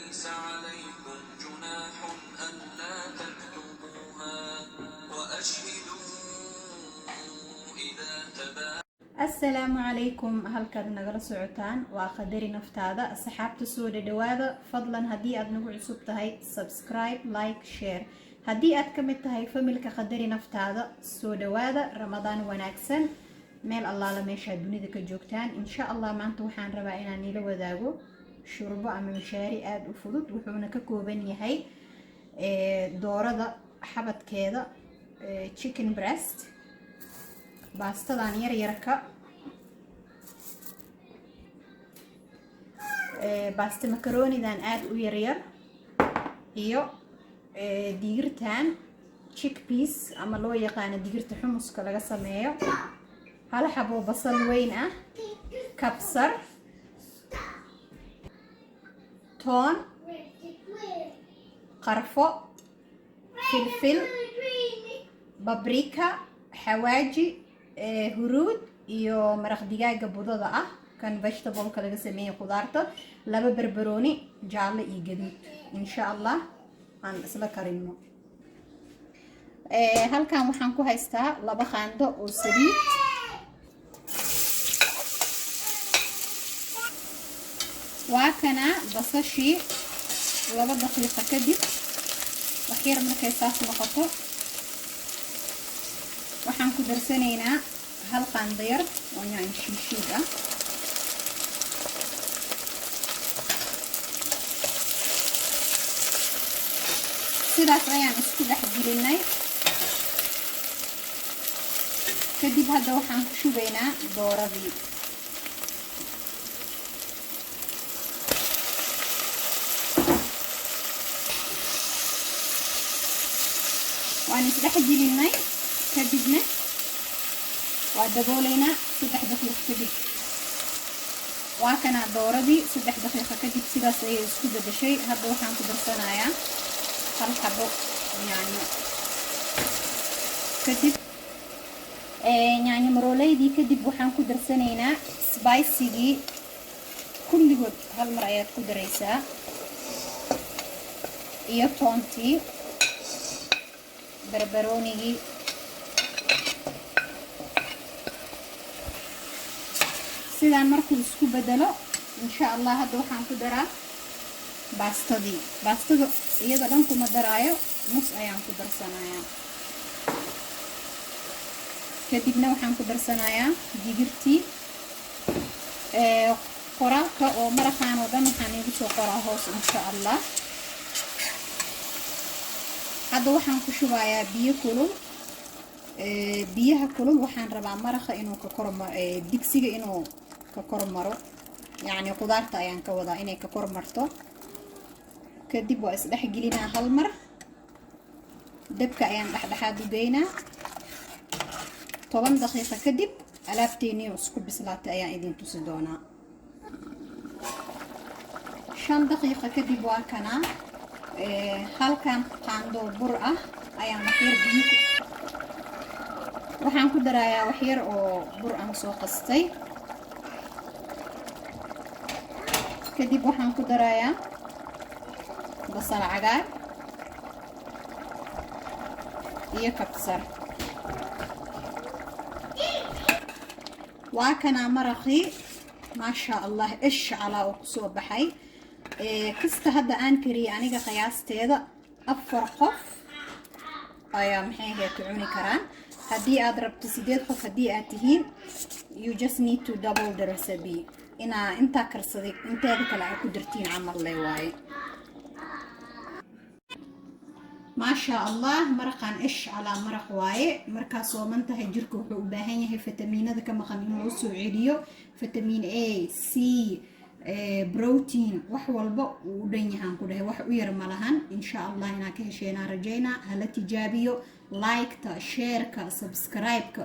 ليس عليكم جناح ألا تكتبوها وأشهدوا إذا تبايعتم. السلام عليكم. هلكاد نغلا سوعتان waa qadari naftaada asxaabta soo dhawaada fadlan hadii aad nagu cusub tahay subscribe like share hadii aad kamid tahay familka qadari naftaada soo dhawaada ramadaan wanaagsan meel allaala meesha dunida ka joogtaan insha Allah maanta waxaan rabaa inaan ila wadaago shurbo ama mishaari aad u fudud wuxuuna ka kooban yahay doorada xabadkeeda chicken breast baastadan yar yarka baasta macaronidan aad u yar yar iyo digirtan chickpeas ama loo yaqaan digirta xumuska laga sameeyo hal xabo basal weyn ah kabsar toon qarfo filfil babrika xawaaji huruud iyo maraq digaaga budada ah kan vegetable-ka laga sameeyo khudaarta laba barbarooni jaalle iyo gaduud insha Allah aan isla karino halkan waxaan ku haystaa laba qaando oo saliid waa kana basashii laba daqiiqo kadib waxyar markay saas noqoto waxaan ku darsanaynaa hal qaando yar oo yaanyo shiishiid ah sidaas ayaan isku dhex gelinay kadib hadda waxaan ku shubaynaa dooradii waan isdhex gelinay kadibna waa dabooleynaa 3 daqiiqo kadib waa kana dooradii 3 daqiiqo kadib sidaas ayay isku bedeshay hadda waxaan ku darsanayaa hal xabo yaanyo kadib yaanyo maroleydii kadib waxaan ku darsanaynaa spice-gii kulligood hal mar ayaad ku daraysaa iyo toontii barbaroonigii sidaan markuu isku bedelo insha Allah hadda waxaan ku daraa baastada iyada dhan kuma daraayo nus ayaan ku darsanayaa kadibna waxaan ku darsanayaa digirtii qoraalka oo maraqaan oo dhan waxaan igu soo qoraa hoos insha Allah hadda waxaan ku shubayaa biyo kulul biyaha kulul waxaan rabaa maraqa inuu ka kormaro digsiga inuu ka kormaro yani khudaarta ayaan ka wadaa inay ka kormarto kadib waa isdhex gelinaa hal mar dabka ayaan dhexdhexaad u geynaa 10 daqiiqo kadib alaabteeni isku bislaatay ayaan idin tusi doonaa 5 daqiiqo kadib waa kana halkan qaando bur ah ayaan waxaan ku darayaa wax yar oo bur aan soo qastay kadib waxaan ku darayaa basal cagaar iyo kabsar waa kana maraqii maasha Allah ish ala oo ku soo baxay kasta hadda aan kariyo aniga qiyaasteeda 4 qof ayaa maxay ahayd cuni karaan hadii aad rabto 8 qof hadii aad tihiin you just need to double the recipe inta karsaday inteeda kale ay ku dirtiin amal leh waaye maasha Allah maraqan ish ala maraq waaye marka soo mantahay jirku wuxuu u baahan yahay fitamiinada ka maqan in loo soo celiyo fitamiin A C protein wax walba uu dhan yahay ku dhahay wax u yar malahan insha Allah inaa ka hesheena rajayna hala tijaabiyo like ta share ka subscribe ka